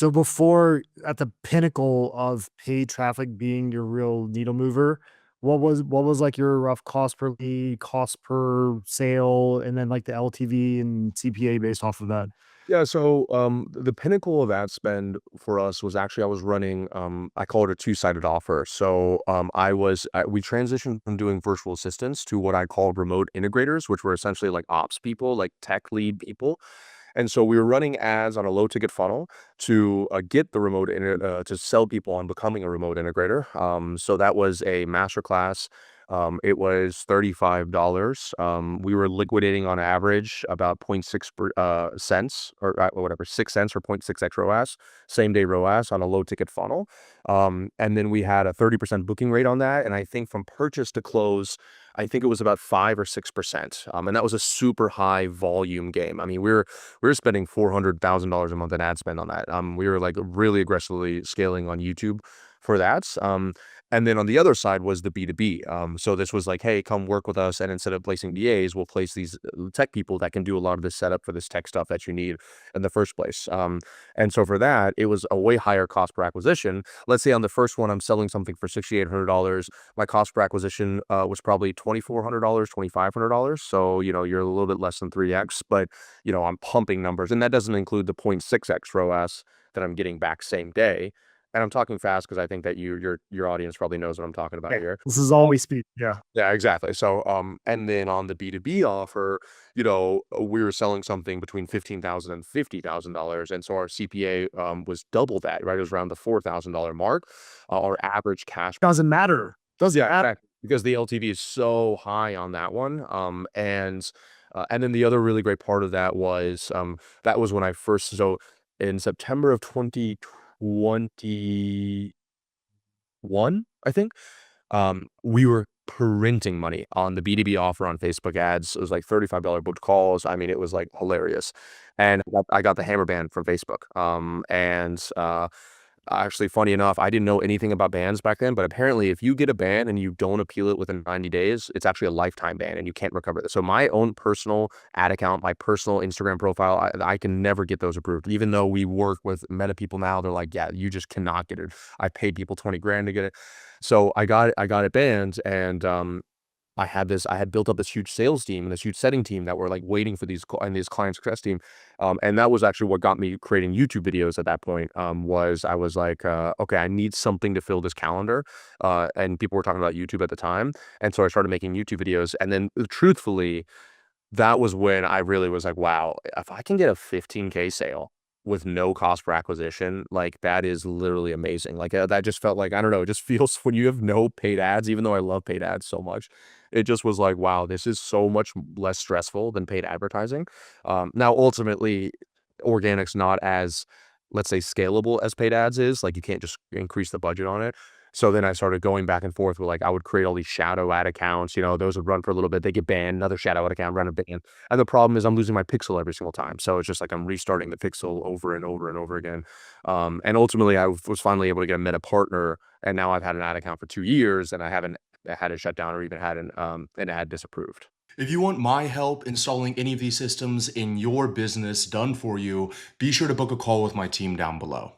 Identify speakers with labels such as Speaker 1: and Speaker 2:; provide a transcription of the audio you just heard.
Speaker 1: So before, at the pinnacle of paid traffic being your real needle mover, what was like your rough cost per lead, cost per sale, and then like the LTV and CPA based off of that?
Speaker 2: Yeah, so the pinnacle of ad spend for us was actually I was running I call it a two-sided offer. So we transitioned from doing virtual assistants to what I called remote integrators, which were essentially like ops people, like tech lead people. And so we were running ads on a low ticket funnel to get the to sell people on becoming a remote integrator. So that was a masterclass. It was $35. We were liquidating on average about point 0.6 cents or whatever, 6 cents or 0.6x ROAS, same day ROAS on a low ticket funnel. And then we had a 30% booking rate on that. And I think from purchase to close, I think it was about 5 or 6%. And that was a super high volume game. I mean, we were spending $400,000 a month in ad spend on that. We were like really aggressively scaling on YouTube for that. And then on the other side was the B2B. So this was like, hey, come work with us. And instead of placing DAs, we'll place these tech people that can do a lot of this setup for this tech stuff that you need in the first place. And so for that, it was a way higher cost per acquisition. Let's say on the first one, I'm selling something for $6,800. My cost per acquisition was probably $2,400, $2,500. So, you're a little bit less than 3x, but I'm pumping numbers, and that doesn't include the 0.6x ROAS that I'm getting back same day. And I'm talking fast because I think that your audience probably knows what I'm talking about
Speaker 1: Yeah,
Speaker 2: here.
Speaker 1: this is all we speak. Yeah.
Speaker 2: Yeah, exactly. So, and then on the B2B offer, we were selling something between $15,000 and $50,000, and so our CPA was double that, right? It was around the $4,000 mark. Our average cash,
Speaker 1: Doesn't matter. Doesn't
Speaker 2: yeah,
Speaker 1: matter.
Speaker 2: exactly, because the LTV is so high on that one. And then the other really great part of that was when I first so in September of 2021, I think, we were printing money on the B2B offer on Facebook ads. It was like $35 booked calls. I mean, it was like hilarious. And I got the hammer ban from Facebook. Actually, funny enough, I didn't know anything about bans back then, but apparently if you get a ban and you don't appeal it within 90 days, it's actually a lifetime ban and you can't recover it. So my own personal ad account, my personal Instagram profile, I can never get those approved. Even though we work with Meta people now, they're like, yeah, you just cannot get it. I paid people 20 grand to get it. So I got it banned, and I had built up this huge sales team and this huge setting team that were like waiting for and this client success team. And that was actually what got me creating YouTube videos at that point. Was I was like, okay, I need something to fill this calendar. And people were talking about YouTube at the time. And so I started making YouTube videos. And then truthfully, that was when I really was like, wow, if I can get a 15K sale with no cost per acquisition, like that is literally amazing. Like that just felt like, I don't know, it just feels when you have no paid ads, even though I love paid ads so much, it just was like, wow, this is so much less stressful than paid advertising. Now, ultimately, organic's not as, let's say, scalable as paid ads is. Like you can't just increase the budget on it. So then I started going back and forth with like I would create all these shadow ad accounts. Those would run for a little bit. They get banned. Another shadow ad account run a ban. And the problem is I'm losing my pixel every single time. So it's just like I'm restarting the pixel over and over and over again. And ultimately, was finally able to get a Meta partner, and now I've had an ad account for 2 years, and I haven't had it shut down or even had an ad disapproved.
Speaker 3: If you want my help installing any of these systems in your business done for you, be sure to book a call with my team down below.